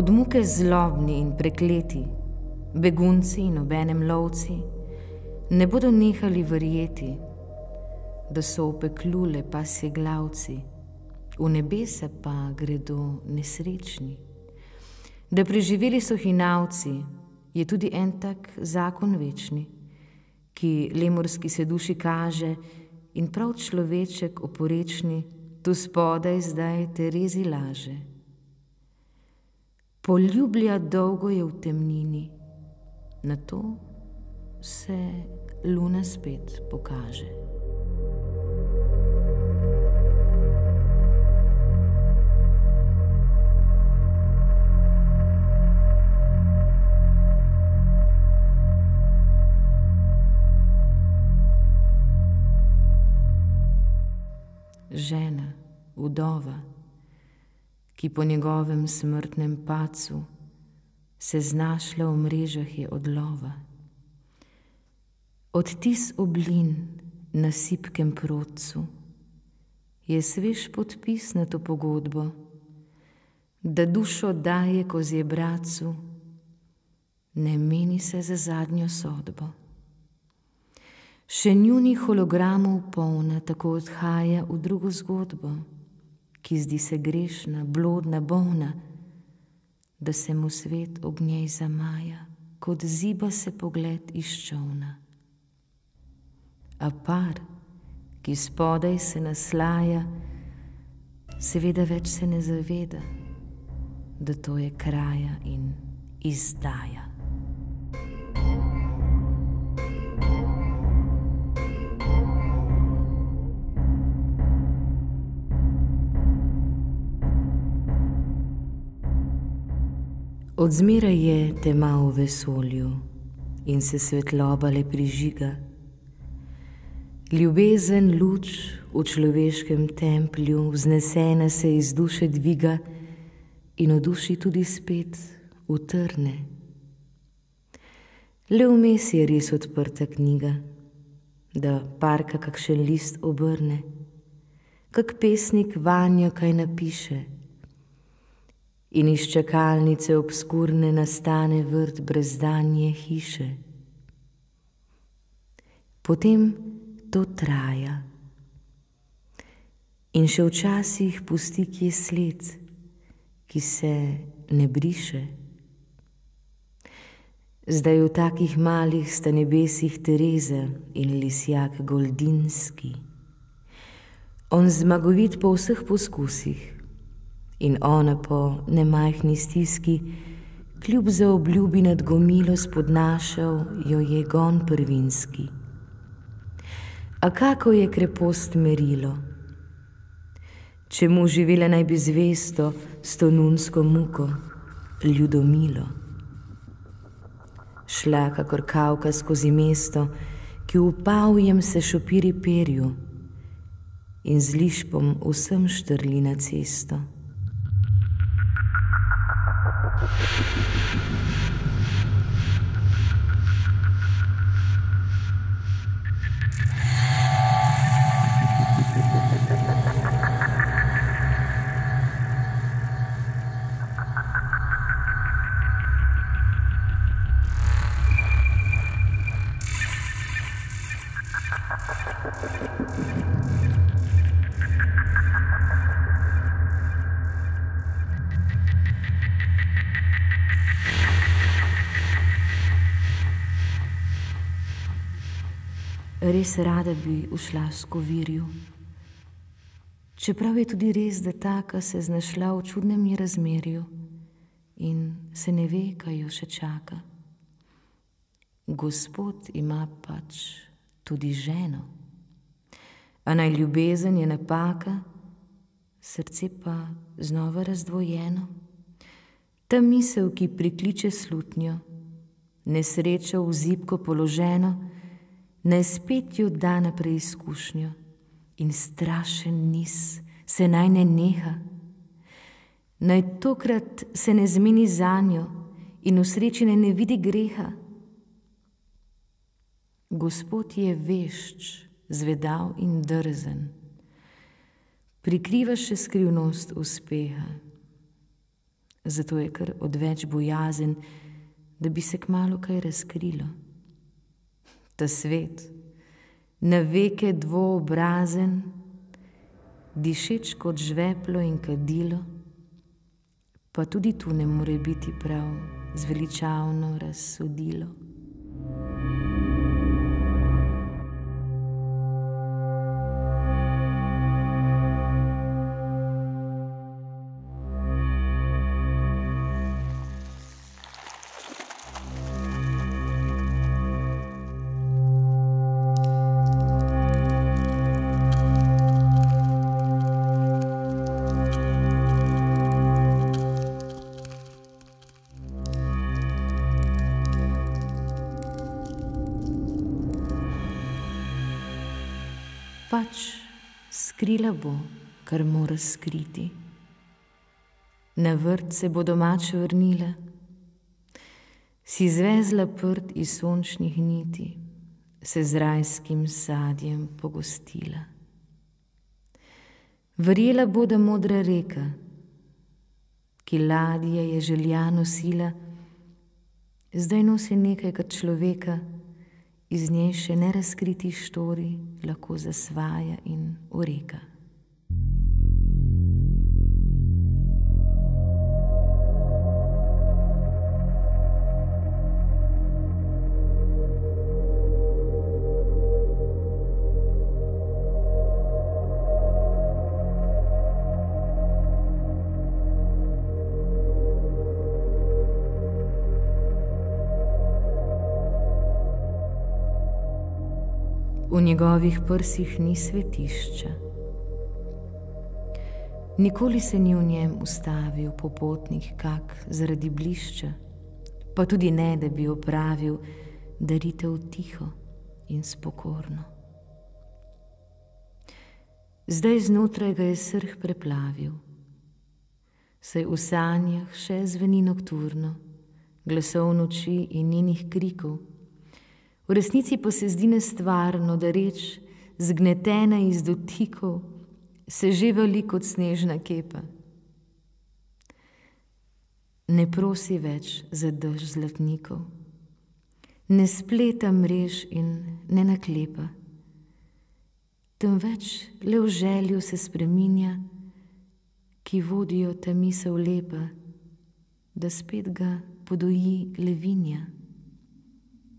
od muke zlobni in prekleti, begunci in obenem lovci, ne bodo nehali verjeti, da so v peklu le pasji glavci, v nebesa pa gredo nesrečni. Da preživeli so hinavci, je tudi en tak zakon večni, ki lemurski se duši kaže in prav človeček oporečni tu spodaj zdaj Terezi laže. Poljublja dolgo je v temnini, nato se luna spet pokaže. Žena, vdova, ki po njegovem smrtnem pacu se znašla v mrežah je odlova. Odtis oblin na sipkem protcu je svež podpis na to pogodbo, da dušo daje kozje bracu, ne meni se za zadnjo sodbo. Še njunih hologramov polna tako odhaja v drugo zgodbo, ki zdi se grešna, blodna, bolna, da se mu svet ob njej zamaja, kot ziba se pogled iz čolna. A par, ki spodaj se naslaja, seveda več se ne zaveda, da to je kraja in izdaja. Odzmeraj je tema v vesolju in se svetloba le prižiga. Ljubezen luč v človeškem templju vznesena se iz duše dviga in v duši tudi spet utrne. Le vmes je res odprta knjiga, da parka kakšen list obrne, kak pesnik vanjo kaj napiše, in iz čakalnice obskurne nastane vrt brezdanje hiše. Potem to traja in še včasih pusti kje sled, ki se ne briše. Zdaj v takih malih sta nebesih Tereza in lisjak Goldinski. On zmagovit po vseh poskusih in ona po nemajhni stiski, kljub zaobljubi nad gomilo spodnašal jo je gon prvinski. A kako je krepost merilo? Čemu živela naj bi zvesto s to nunsko muko, ljudomilo? Šla kakor kavka skozi mesto, ki v pavjem se šopiri perju in z lišpom vsem štrli na cesto. Res rada bi ušla s kovirju, čeprav je tudi res, da taka se znašla v čudnem razmerju in se ne ve, kaj jo še čaka. Gospod ima pač tudi ženo, a naj ljubezen je napaka, srce pa znova razdvojeno. Ta misel, ki prikliče slutnjo, nesrečo v zibko položeno, naj spet jo da na preizkušnjo in strašen niz se naj ne neha. Naj tokrat se ne zmeni zanjo in v sreči ne vidi greha. Gospod je vešč, zvedav in drzen, prikriva še skrivnost uspeha. zato je kar odveč bojazen, da bi se kmalu kaj razkrilo. Ta svet, na veke dvoobrazen, dišeč kot žveplo in kadilo, pa tudi tu ne more biti prav zveličavno razsodilo. Pač skrila bo, kar mora skriti. Na vrt se bo domače vrnila, si zvezla prt iz sončnih niti, se z rajskim sadjem pogostila. Verjela bo, da modra reka, ki ladje je želja nosila, zdaj nosi nekaj kot človeka, iz njej še nerazkriti štori lahko zasvaja in oreka. V njegovih prsih ni svetišča. Nikoli se ni v njem ustavil popotnik kak zaradi blišča, pa tudi ne, da bi opravil daritev tiho in spokorno. Zdaj znotraj ga je srh preplavil, saj v sanjah še zveni nokturno, glasov noči in njenih krikov. V resnici pa se zdi nestvarno, da reč, zgnetena iz dotikov, se že vali kot snežna kepa. Ne prosi več za dež zlatnikov, ne spleta mrež in ne naklepa, temveč le v želju se spreminja, ki vodijo ta misel lepa, da spet ga podoji levinja.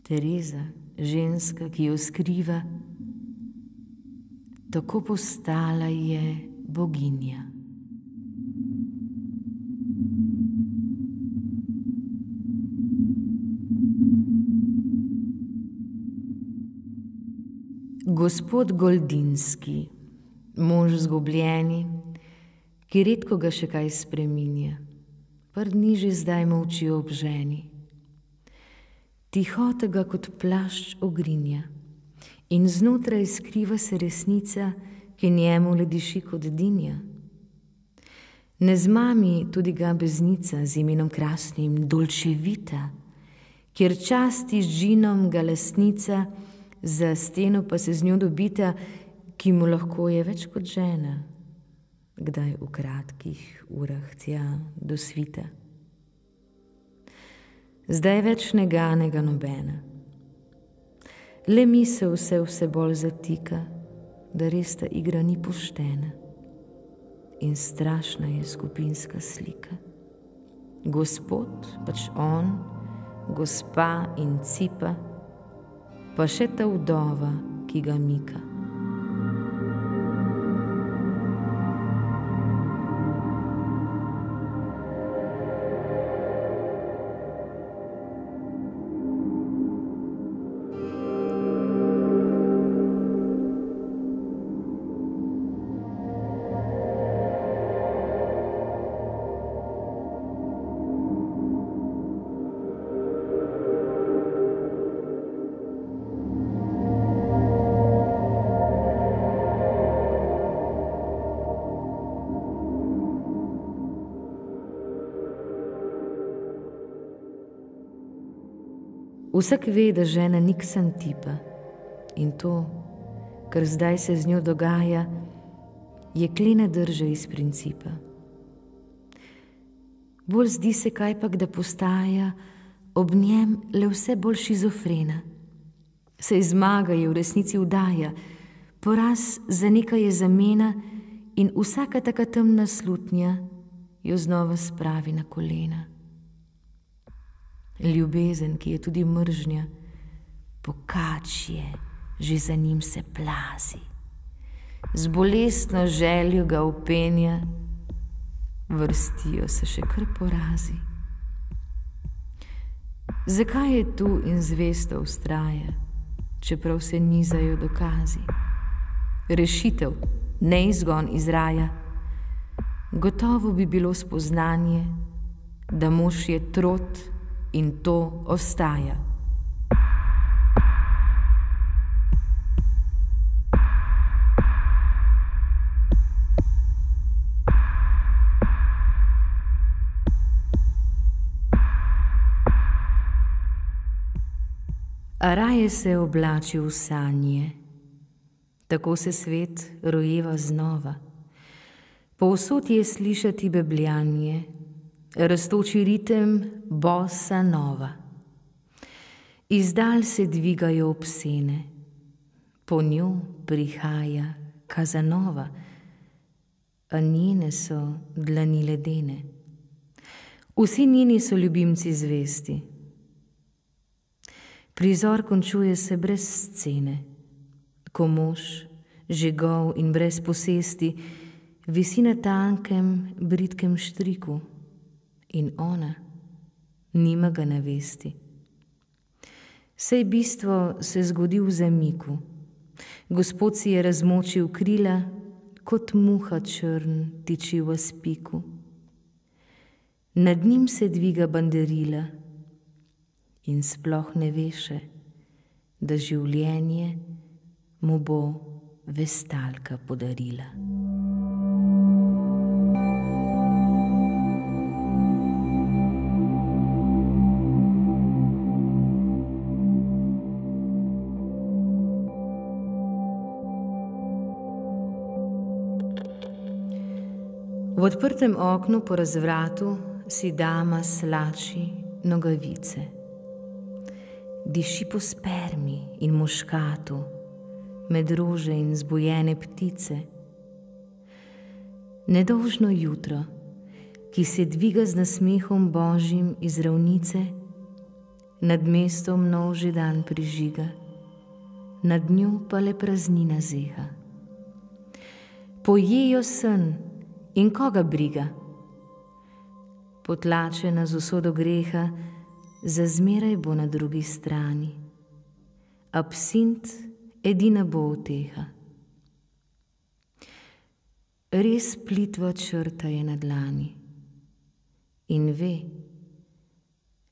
Tereza, ženska, ki jo skriva, tako postala je boginja. Gospod Goldinski, mož zgubljeni, ki redko ga še kaj spreminja, par dni že zdaj molči ob ženi. Tihota ga kot plašč ogrinja in znotraj skriva se resnica, ki njemu le diši kot dinja. Ne zmami tudi ga beznica z imenom krasnim Dolčevita, kjer časti z džinom ga lastnica, za steno pa se z njo dobita, ki mu lahko je več kot žena, kdaj v kratkih urah tja do svita. Zdaj več ne gane ga nobena, le misel se vse bolj zatika, da res ta igra ni poštena in strašna je skupinska slika. Gospod, pač on, gospa in cipa, pa še ta vdova, ki ga mika. Vsak ve, da žena ni ksantipa in to, kar zdaj se z njo dogaja, je klene drže iz principa. bolj zdi se kajpak, da postaja ob njem le vse bolj šizofrena. Saj zmaga je v resnici vdaja, poraz za nekaj je zamena in vsaka taka temna slutnja jo znova spravi na kolena. Ljubezen, ki je tudi mržnja, pokačje, že za njim se plazi. Z bolestno željo ga upenja, vrstijo se še kar porazi. Zakaj je tu in zvesto vztraja, čeprav se nizajo dokazi? Rešitev, ne izgon iz raja. Gotovo bi bilo spoznanje, da mož je trot in to ostaja. A raje se oblači v sanje, tako se svet rojeva znova. Povsod je slišati bebljanje, rastoči ritem bossa nova. Izdalj se dvigajo obscene, po njo prihaja Kazanova, a njene so dlani ledene. Vsi njeni so ljubimci zvesti. Prizor končuje se brez scene, ko mož, žegov in brez posesti, visi na tankem, bridkem štriku in ona nima ga na vesti. Sej bistvo se zgodi v zamiku, Gospod si je razmočil krila, kot muha črn tiči v spiku. Nad njim se dviga banderila in sploh ne veše, da življenje mu bo vestalka podarila. V odprtem oknu po razvratu si dama slači nogavice. Diši po spermi in muškatu, med rože in zbujene ptice. Nedolžno jutro, ki se dviga z nasmehom božjim iz ravnice, nad mestom nov že dan prižiga, nad njo pa le praznina zeha. Pojejo sen in koga briga? Potlačena z usodo greha, zazmeraj bo na drugi strani. Absint edina bo uteha. Res plitva črta je na dlani in ve,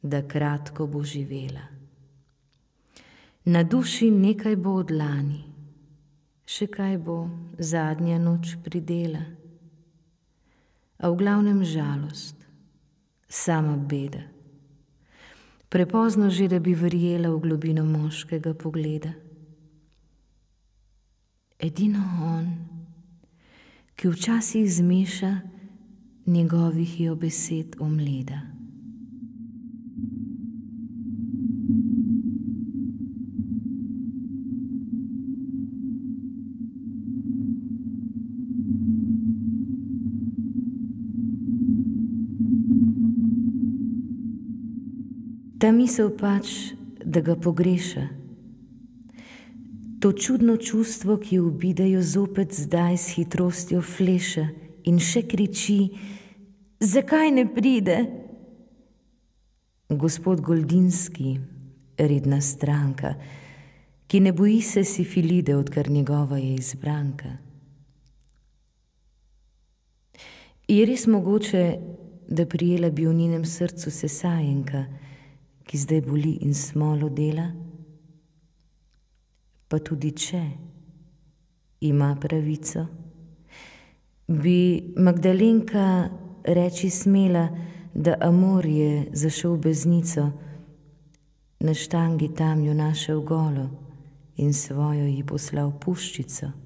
da kratko bo živela. Na duši nekaj bo od lani, še kaj bo zadnja noč pridela. A v glavnem žalost, sama beda. Prepozno že, da bi verjela v globino moškega pogleda. Edino on, ki včasih zmeša njegovih jo besed omleda. Ta misel pač, da ga pogreša. To čudno čustvo, ki ubidejo zopet zdaj s hitrostjo fleša in še kriči: zakaj ne pride? Gospod Goldinski, redna stranka, ki ne boji se sifilide, odkar njegova je izbranka. Je res mogoče, da prijela bi v njenem srcu sesajenka, ki zdaj boli in smolo dela? Pa tudi če ima pravico, bi Magdalenka reči smela, da Amor je zašel beznico, na štangi tam jo našel golo in svojo ji poslal puščico.